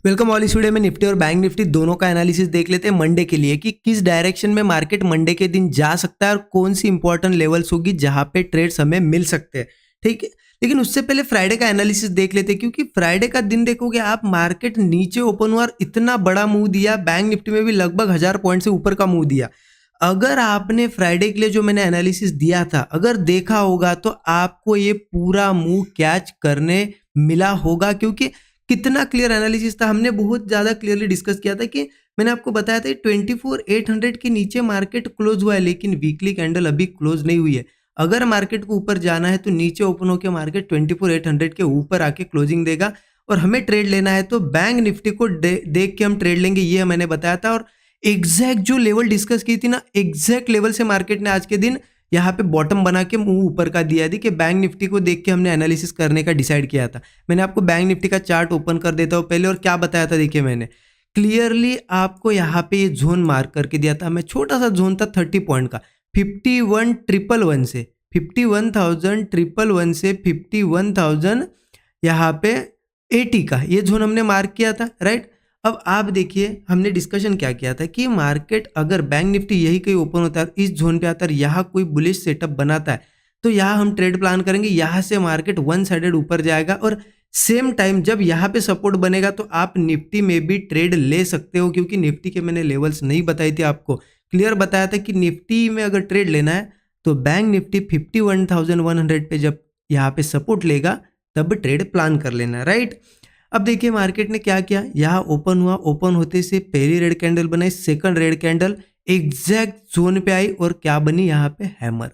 Welcome all. इस video में Nifty और बैंक निफ्टी दोनों का एनालिसिस देख लेते हैं मंडे के लिए कि किस डायरेक्शन में मार्केट मंडे के दिन जा सकता है और कौन सी इंपॉर्टेंट लेवल्स होगी जहां पे ट्रेड्स हमें मिल सकते हैं। ठीक है, लेकिन उससे पहले फ्राइडे का एनालिसिस देख लेते हैं क्योंकि फ्राइडे का दिन देखोगे आप, मार्केट नीचे ओपन हुआ और इतना बड़ा मूव दिया। बैंक निफ्टी में भी लगभग 1000 पॉइंट से ऊपर का मूव दिया। अगर आपने फ्राइडे के लिए जो मैंने एनालिसिस दिया था अगर देखा होगा तो आपको ये पूरा मूव कैच करने मिला होगा, क्योंकि कितना क्लियर एनालिसिस था। हमने बहुत ज़्यादा क्लियरली डिस्कस किया था कि मैंने आपको बताया था 24,800 के नीचे मार्केट क्लोज हुआ है, लेकिन वीकली कैंडल अभी क्लोज नहीं हुई है। अगर मार्केट को ऊपर जाना है तो नीचे ओपन होकर मार्केट 24,800 के ऊपर आके क्लोजिंग देगा और हमें ट्रेड लेना है तो बैंक निफ्टी को देख के हम ट्रेड लेंगे, ये मैंने बताया था। और एग्जैक्ट जो लेवल डिस्कस की थी ना, एग्जैक्ट लेवल से मार्केट ने आज के दिन यहाँ पे बॉटम बना के मुंह ऊपर का दिया थी कि बैंक निफ्टी को देख के हमने एनालिसिस करने का डिसाइड किया था। मैंने आपको बैंक निफ्टी का चार्ट ओपन कर देता हूँ पहले, और क्या बताया था देखिए, मैंने क्लियरली आपको यहाँ पे ये जोन मार्क करके दिया था। मैं छोटा सा जोन था 30 पॉइंट का, 51,111 से 51,111 से 51,000 यहाँ पे 80 का ये जोन हमने मार्क किया था, राइट। अब आप देखिए हमने डिस्कशन क्या किया था कि मार्केट अगर बैंक निफ्टी यही कहीं ओपन होता है, इस जोन पे आता है, यहाँ कोई बुलिश सेटअप बनाता है तो यहाँ हम ट्रेड प्लान करेंगे। यहाँ से मार्केट वन साइडेड ऊपर जाएगा और सेम टाइम जब यहाँ पे सपोर्ट बनेगा तो आप निफ्टी में भी ट्रेड ले सकते हो, क्योंकि निफ्टी के मैंने लेवल्स नहीं बताई थी आपको, क्लियर बताया था कि निफ्टी में अगर ट्रेड लेना है तो बैंक निफ्टी 51,100 पे जब यहाँ पे सपोर्ट लेगा तब ट्रेड प्लान कर लेना, राइट। अब देखिए मार्केट ने क्या किया, यहाँ ओपन हुआ, ओपन होते से पहली रेड कैंडल बनाई, second red candle exact zone पे आई और क्या बनी यहाँ पे हैमर।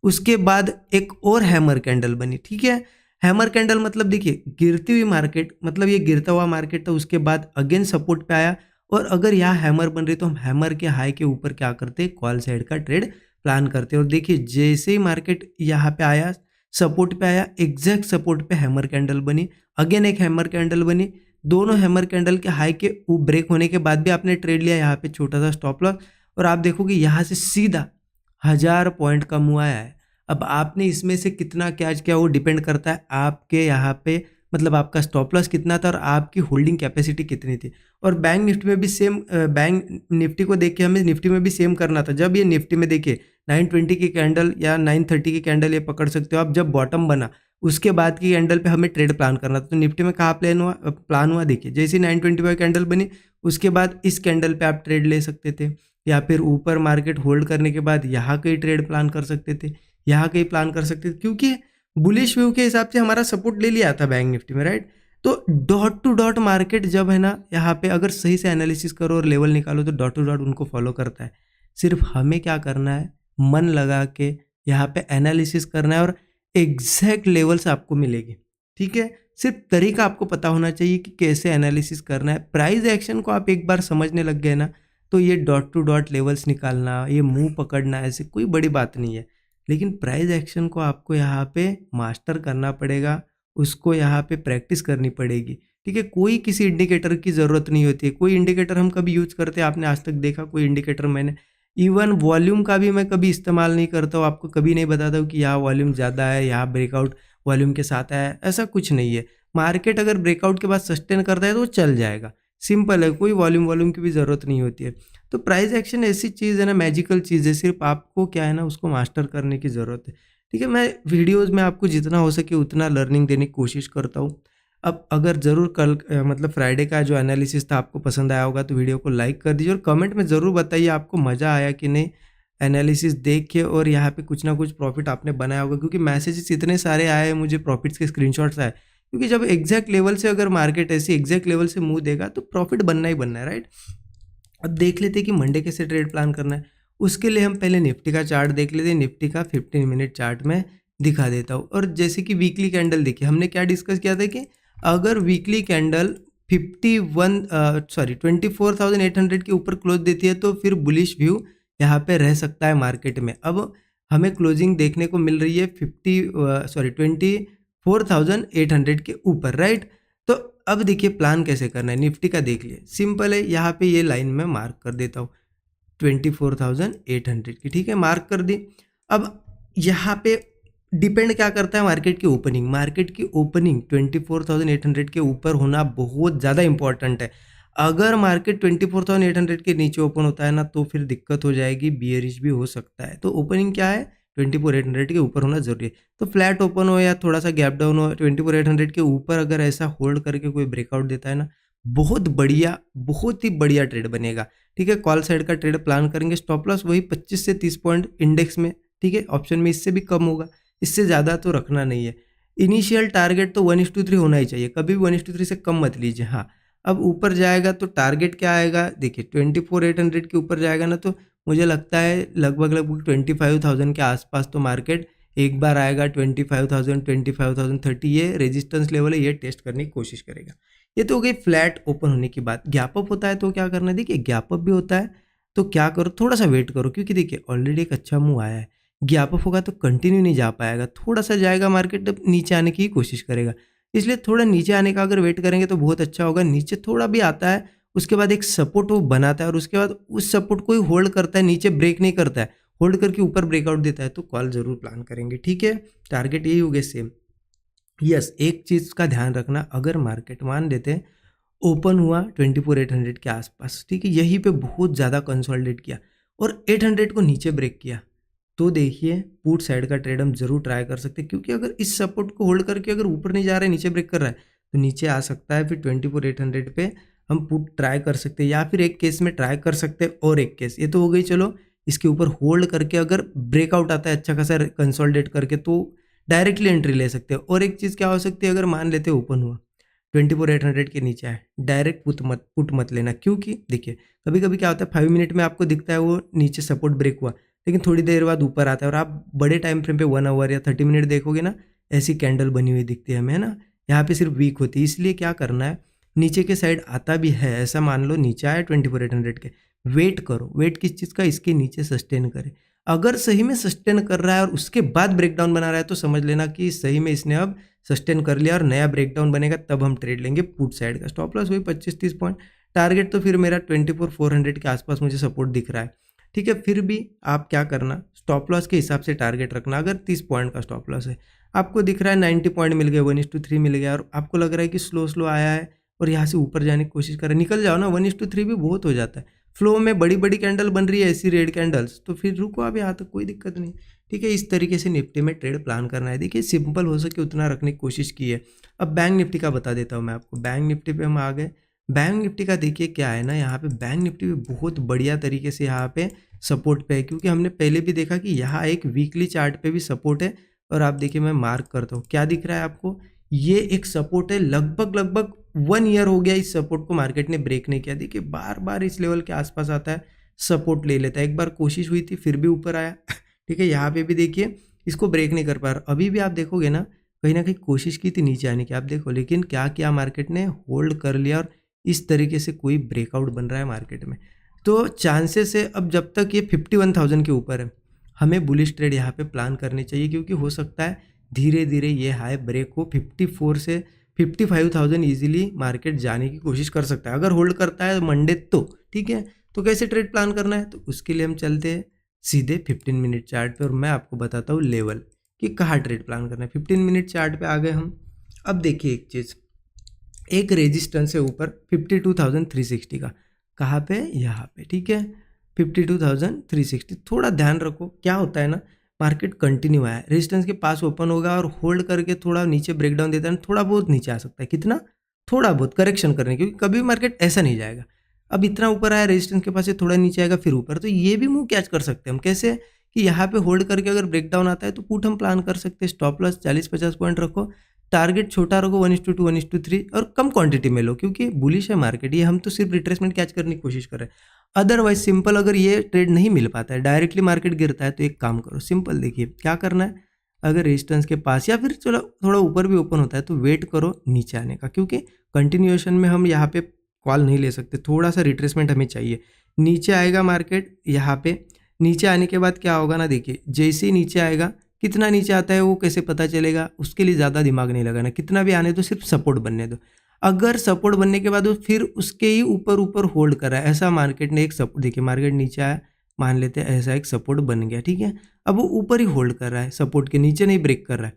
उसके बाद एक और हैमर कैंडल बनी, ठीक है। हैमर कैंडल मतलब देखिए गिरती हुई मार्केट, मतलब ये गिरता हुआ मार्केट था, उसके बाद अगेन सपोर्ट पे आया और अगर यहाँ हैमर बन रही तो हम हैमर के हाई के ऊपर क्या करते, कॉल साइड का ट्रेड प्लान करते। और देखिए जैसे ही मार्केट यहाँ पे आया, सपोर्ट पे आया, एग्जैक्ट सपोर्ट पे हैमर कैंडल बनी, अगेन एक हैमर कैंडल बनी। दोनों हैमर कैंडल के हाई के ब्रेक होने के बाद भी आपने ट्रेड लिया यहाँ पे छोटा सा स्टॉप लॉस, और आप देखोगे यहाँ से सीधा 1000 पॉइंट का मूव आया है। अब आपने इसमें से कितना कैच किया वो डिपेंड करता है आपके यहाँ पे, मतलब आपका स्टॉप लॉस कितना था और आपकी होल्डिंग कैपेसिटी कितनी थी। और बैंक निफ्टी में भी सेम, बैंक निफ्टी को देख के हमें निफ्टी में भी सेम करना था। जब ये निफ्टी में देखिए 920 की कैंडल या 930 की कैंडल ये पकड़ सकते हो आप, जब बॉटम बना उसके बाद की कैंडल पे हमें ट्रेड प्लान करना था। तो निफ्टी में कहाँ प्लान हुआ देखिए, जैसे 925 कैंडल बनी उसके बाद इस कैंडल पे आप ट्रेड ले सकते थे, या फिर ऊपर मार्केट होल्ड करने के बाद यहाँ कहीं ट्रेड प्लान कर सकते थे, यहाँ कहीं प्लान कर सकते थे, क्योंकि बुलिश व्यू के हिसाब से हमारा सपोर्ट ले लिया था बैंक निफ्टी में, राइट। तो डॉट टू डॉट मार्केट जब है ना यहाँ पे अगर सही से एनालिसिस करो और लेवल निकालो तो डॉट टू डॉट उनको फॉलो करता है। सिर्फ हमें क्या करना है, मन लगा के यहाँ पे एनालिसिस करना है और एग्जैक्ट लेवल्स आपको मिलेगी, ठीक है। सिर्फ तरीका आपको पता होना चाहिए कि कैसे एनालिसिस करना है। प्राइस एक्शन को आप एक बार समझने लग गए ना तो ये डॉट टू डॉट लेवल्स निकालना, ये मुंह पकड़ना ऐसे कोई बड़ी बात नहीं है। लेकिन प्राइस एक्शन को आपको यहाँ पे मास्टर करना पड़ेगा, उसको यहाँ पे प्रैक्टिस करनी पड़ेगी, ठीक है। कोई किसी इंडिकेटर की ज़रूरत नहीं होती है। कोई इंडिकेटर हम कभी यूज करते हैं आपने आज तक देखा कोई इंडिकेटर? मैंने इवन वॉल्यूम का भी मैं कभी इस्तेमाल नहीं करता हूँ, आपको कभी नहीं बताता हूँ कि यहाँ वॉल्यूम ज़्यादा है, यहाँ ब्रेकआउट वॉल्यूम के साथ है, ऐसा कुछ नहीं है। मार्केट अगर ब्रेकआउट के बाद सस्टेन करता है तो वो चल जाएगा, सिंपल है, कोई वॉल्यूम की भी ज़रूरत नहीं होती है। तो प्राइस एक्शन ऐसी चीज़ है ना, मैजिकल चीज़ है, सिर्फ आपको क्या है ना उसको मास्टर करने की ज़रूरत है, ठीक है। मैं वीडियोज़ में आपको जितना हो सके उतना लर्निंग देने की कोशिश करता हूँ। अब अगर ज़रूर कल मतलब फ्राइडे का जो एनालिसिस था आपको पसंद आया होगा तो वीडियो को लाइक कर दीजिए और कमेंट में ज़रूर बताइए आपको मज़ा आया कि नहीं एनालिसिस देख के, और यहाँ पे कुछ ना कुछ प्रॉफिट आपने बनाया होगा, क्योंकि मैसेजेस इतने सारे आए हैं मुझे, प्रॉफिट्स के स्क्रीनशॉट्स आए, क्योंकि जब एग्जैक्ट लेवल से अगर मार्केट ऐसी एग्जैक्ट लेवल से मुँह देगा तो प्रॉफिट बनना ही बनना है, राइट। अब देख लेते हैं कि मंडे कैसे ट्रेड प्लान करना है। उसके लिए हम पहले निफ्टी का चार्ट देख लेते हैं। निफ्टी का 15 मिनट चार्ट में दिखा देता हूँ। और जैसे कि वीकली कैंडल देखिए, हमने क्या डिस्कस किया था कि अगर वीकली कैंडल 24,800 के ऊपर क्लोज देती है तो फिर बुलिश व्यू यहाँ पे रह सकता है मार्केट में। अब हमें क्लोजिंग देखने को मिल रही है 24,800 के ऊपर, राइट। तो अब देखिए प्लान कैसे करना है, निफ्टी का देख लिए, सिंपल है। यहाँ पे ये लाइन में मार्क कर देता हूँ 24,800 की, ठीक है, मार्क कर दी। अब यहाँ पे डिपेंड क्या करता है मार्केट की ओपनिंग। मार्केट की ओपनिंग 24,800 के ऊपर होना बहुत ज़्यादा इंपॉर्टेंट है। अगर मार्केट 24,800 के नीचे ओपन होता है ना तो फिर दिक्कत हो जाएगी, बियरिश भी हो सकता है। तो ओपनिंग क्या है, 24,800 के ऊपर होना जरूरी है। तो फ्लैट ओपन हो या थोड़ा सा गैप डाउन हो, 24,800 के ऊपर अगर ऐसा होल्ड करके कोई ब्रेकआउट देता है ना, बहुत बढ़िया, बहुत ही बढ़िया ट्रेड बनेगा। ठीक है, कॉल साइड का ट्रेड प्लान करेंगे। स्टॉप लॉस वही 25 से 30 पॉइंट इंडेक्स में, ठीक है, ऑप्शन में इससे भी कम होगा, इससे ज़्यादा तो रखना नहीं है। इनिशियल टारगेट तो 1:3 होना ही चाहिए, कभी भी 1:3 से कम मत लीजिए। हाँ, अब ऊपर जाएगा तो टारगेट क्या आएगा, देखिए 24,800 के ऊपर जाएगा ना तो मुझे लगता है लगभग लगभग 25,000 के आसपास तो मार्केट एक बार आएगा। 25,000, 25,030 ये रेजिस्टेंस लेवल है, ये टेस्ट करने की कोशिश करेगा। ये तो हो गई फ्लैट ओपन होने की बात। गैप अप होता है तो क्या करना है, देखिए गैप अप भी होता है तो क्या करो, थोड़ा सा वेट करो, क्योंकि देखिए ऑलरेडी एक अच्छा मूव आया है। गैप अप होगा तो कंटिन्यू नहीं जा पाएगा, थोड़ा सा जाएगा मार्केट, तब नीचे आने की कोशिश करेगा। इसलिए थोड़ा नीचे आने का अगर वेट करेंगे तो बहुत अच्छा होगा। नीचे थोड़ा भी आता है, उसके बाद एक सपोर्ट वो बनाता है और उसके बाद उस सपोर्ट को ही होल्ड करता है, नीचे ब्रेक नहीं करता है, होल्ड करके ऊपर ब्रेकआउट देता है, तो कॉल जरूर प्लान करेंगे। ठीक है, टारगेट यही हो गया सेम। यस, एक चीज़ का ध्यान रखना, अगर मार्केट मान लेते हैं ओपन हुआ 24,800 के आसपास, ठीक है, यहीं पे बहुत ज़्यादा कंसोलिडेट किया और 800 को नीचे ब्रेक किया, तो देखिए पुट साइड का ट्रेड हम जरूर ट्राई कर सकते हैं। क्योंकि अगर इस सपोर्ट को होल्ड करके अगर ऊपर नहीं जा रहा है, नीचे ब्रेक कर रहा है, तो नीचे आ सकता है। फिर 24,800 पे हम पुट ट्राई कर सकते हैं, या फिर एक केस में ट्राई कर सकते हैं और एक केस, ये तो हो गई। चलो, इसके ऊपर होल्ड करके अगर ब्रेकआउट आता है अच्छा खासा कंसोलिडेट करके, तो डायरेक्टली एंट्री ले सकते हैं। और एक चीज़ क्या हो सकती है, अगर मान लेते ओपन हुआ 24,800 के नीचे है, डायरेक्ट पुट मत लेना। क्योंकि देखिए कभी कभी क्या होता है, 5 मिनट में आपको दिखता है वो नीचे सपोर्ट ब्रेक हुआ, लेकिन थोड़ी देर बाद ऊपर आता है और आप बड़े टाइम फ्रेम पे 1 आवर या 30 मिनट देखोगे ना, ऐसी कैंडल बनी हुई दिखती है हमें, है ना। यहाँ पे सिर्फ वीक होती है, इसलिए क्या करना है, नीचे के साइड आता भी है, ऐसा मान लो नीचे आया 24,800 के, वेट करो। वेट किस चीज़ का, इसके नीचे सस्टेन करे। अगर सही में सस्टेन कर रहा है और उसके बाद ब्रेकडाउन बना रहा है, तो समझ लेना कि सही में इसने अब सस्टेन कर लिया और नया ब्रेकडाउन बनेगा, तब हम ट्रेड लेंगे पुट साइड का। स्टॉप लॉस हुई 25-30 पॉइंट, टारगेट तो फिर मेरा 24,400 के आसपास मुझे सपोर्ट दिख रहा है। ठीक है, फिर भी आप क्या करना, स्टॉप लॉस के हिसाब से टारगेट रखना। अगर 30 पॉइंट का स्टॉप लॉस है, आपको दिख रहा है 90 पॉइंट मिल गए, 1:3 मिल गया, और आपको लग रहा है कि स्लो स्लो आया है और यहाँ से ऊपर जाने की कोशिश कर रहे हैं, निकल जाओ ना। 1:3 भी बहुत हो जाता है, फ्लो में बड़ी बड़ी कैंडल बन रही है ऐसी रेड कैंडल्स, तो फिर रुको आप यहाँ तक, कोई दिक्कत नहीं। ठीक है, इस तरीके से निफ्टी में ट्रेड प्लान करना है। देखिए सिंपल हो सके उतना रखने की कोशिश की है। अब बैंक निफ्टी का बता देता हूँ मैं आपको। बैंक निफ्टी पे हम आ गए। बैंक निफ्टी का देखिए क्या है ना, यहाँ पे बैंक निफ्टी भी बहुत बढ़िया तरीके से यहाँ पे सपोर्ट पे है, क्योंकि हमने पहले भी देखा कि यहाँ एक वीकली चार्ट पे भी सपोर्ट है। और आप देखिए, मैं मार्क करता हूँ, क्या दिख रहा है आपको, ये एक सपोर्ट है। लगभग लगभग 1 ईयर हो गया इस सपोर्ट को मार्केट ने ब्रेक नहीं किया। देखिए बार बार इस लेवल के आसपास आता है, सपोर्ट ले लेता है। एक बार कोशिश हुई थी, फिर भी ऊपर आया। ठीक है, यहाँ पे भी देखिए इसको ब्रेक नहीं कर पा रहा। अभी भी आप देखोगे ना कहीं कोशिश की थी नीचे आने की, आप देखो, लेकिन क्या किया मार्केट ने, होल्ड कर लिया। और इस तरीके से कोई ब्रेकआउट बन रहा है मार्केट में, तो चांसेस है अब जब तक ये 51,000 के ऊपर है, हमें बुलिश ट्रेड यहाँ पे प्लान करनी चाहिए। क्योंकि हो सकता है धीरे धीरे ये हाई ब्रेक हो, 54 से 55,000 ईजिली मार्केट जाने की कोशिश कर सकता है अगर होल्ड करता है मंडे तो। ठीक है, तो कैसे ट्रेड प्लान करना है, तो उसके लिए हम चलते हैं सीधे 15 मिनट चार्ट पे, और मैं आपको बताता हूँ लेवल कि कहाँ ट्रेड प्लान करना है। 15 मिनट चार्ट पे आ गए हम। अब देखिए एक चीज़, एक रेजिस्टेंस है ऊपर 52,360 का, कहाँ पे, यहाँ पे। ठीक है, 52,360। थोड़ा ध्यान रखो, क्या होता है ना, मार्केट कंटिन्यू आया, रेजिस्टेंस के पास ओपन होगा और होल्ड करके थोड़ा नीचे ब्रेकडाउन देता है, थोड़ा बहुत नीचे आ सकता है। कितना, थोड़ा बहुत करेक्शन करने, क्योंकि कभी मार्केट ऐसा नहीं जाएगा। अब इतना ऊपर आया रेजिस्टेंस के पास से, थोड़ा नीचे आएगा फिर ऊपर, तो ये भी मूव कैच कर सकते हैं हम। कैसे, कि यहाँ पे होल्ड करके अगर ब्रेकडाउन आता है तो पुट हम प्लान कर सकते हैं। स्टॉप लॉस 40-50 पॉइंट रखो, टारगेट छोटा रखो, 1:2, 1:3, और कम क्वांटिटी में लो, क्योंकि बुलिश है मार्केट। ये हम तो सिर्फ रिट्रेसमेंट कैच करने की कोशिश कर रहे हैं। अदरवाइज सिंपल अगर ये ट्रेड नहीं मिल पाता है, डायरेक्टली मार्केट गिरता है, तो एक काम करो, सिंपल देखिए क्या करना है। अगर रेजिस्टेंस के पास या फिर चलो थोड़ा ऊपर भी ओपन होता है, तो वेट करो नीचे आने का, क्योंकि कंटिन्यूएशन में हम यहाँ पे कॉल नहीं ले सकते, थोड़ा सा रिट्रेसमेंट हमें चाहिए। नीचे आएगा मार्केट, यहाँ पे नीचे आने के बाद क्या होगा ना, देखिए जैसे ही नीचे आएगा, कितना नीचे आता है वो कैसे पता चलेगा, उसके लिए ज़्यादा दिमाग नहीं लगाना, कितना भी आने दो, सिर्फ सपोर्ट बनने दो। अगर सपोर्ट बनने के बाद वो फिर उसके ही ऊपर होल्ड कर रहा है, ऐसा मार्केट ने एक सपोर्ट, देखिए मार्केट नीचे आया, मान लेते हैं ऐसा एक सपोर्ट बन गया, ठीक है। अब वो ऊपर ही होल्ड कर रहा है, सपोर्ट के नीचे नहीं ब्रेक कर रहा है,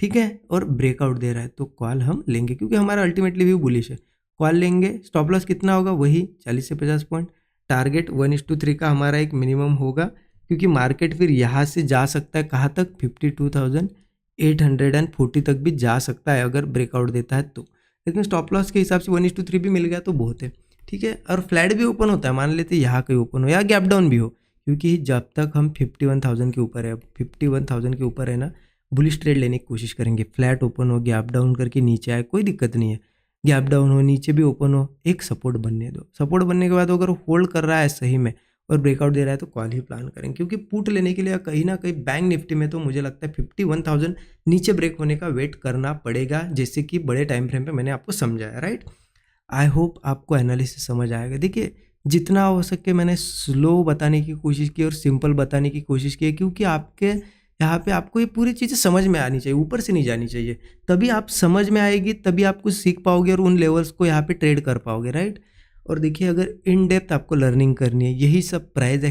ठीक है, और ब्रेकआउट दे रहा है, तो कॉल हम लेंगे क्योंकि हमारा अल्टीमेटली व्यू बुलिश है। कॉल लेंगे, स्टॉप लॉस कितना होगा, वही 40 से 50 पॉइंट। टारगेट 1:3 का हमारा एक मिनिमम होगा, क्योंकि मार्केट फिर यहाँ से जा सकता है कहाँ तक, 52,840 तक भी जा सकता है अगर ब्रेकआउट देता है तो। लेकिन स्टॉप लॉस के हिसाब से 1:3 भी मिल गया तो बहुत है, ठीक है। और फ्लैट भी ओपन होता है, मान लेते हैं यहाँ कहीं ओपन हो या गैप डाउन भी हो, क्योंकि जब तक हम 51,000 के ऊपर है, 51,000 के ऊपर है ना, बुलिश ट्रेड लेने की कोशिश करेंगे। फ्लैट ओपन हो, गैप डाउन करके नीचे आए, कोई दिक्कत नहीं है। गैप डाउन हो, नीचे भी ओपन हो, एक सपोर्ट बनने दो। सपोर्ट बनने के बाद अगर होल्ड कर रहा है सही में और ब्रेकआउट दे रहा है तो कॉल ही प्लान करेंगे, क्योंकि पुट लेने के लिए कहीं ना कहीं बैंक निफ्टी में तो मुझे लगता है 51,000 नीचे ब्रेक होने का वेट करना पड़ेगा, जैसे कि बड़े टाइम फ्रेम पे मैंने आपको समझाया, राइट। आई होप आपको एनालिसिस समझ आएगा। देखिए, जितना हो सके मैंने स्लो बताने की कोशिश की और सिंपल बताने की कोशिश की है, क्योंकि आपके यहाँ पे आपको ये पूरी चीज़ें समझ में आनी चाहिए, ऊपर से नहीं जानी चाहिए। तभी आप समझ में आएगी, तभी आप कुछ सीख पाओगे और उन लेवल्स को यहाँ पे ट्रेड कर पाओगे, राइट। और देखिए, अगर इन डेप्थ आपको लर्निंग करनी है, यही सब प्राइस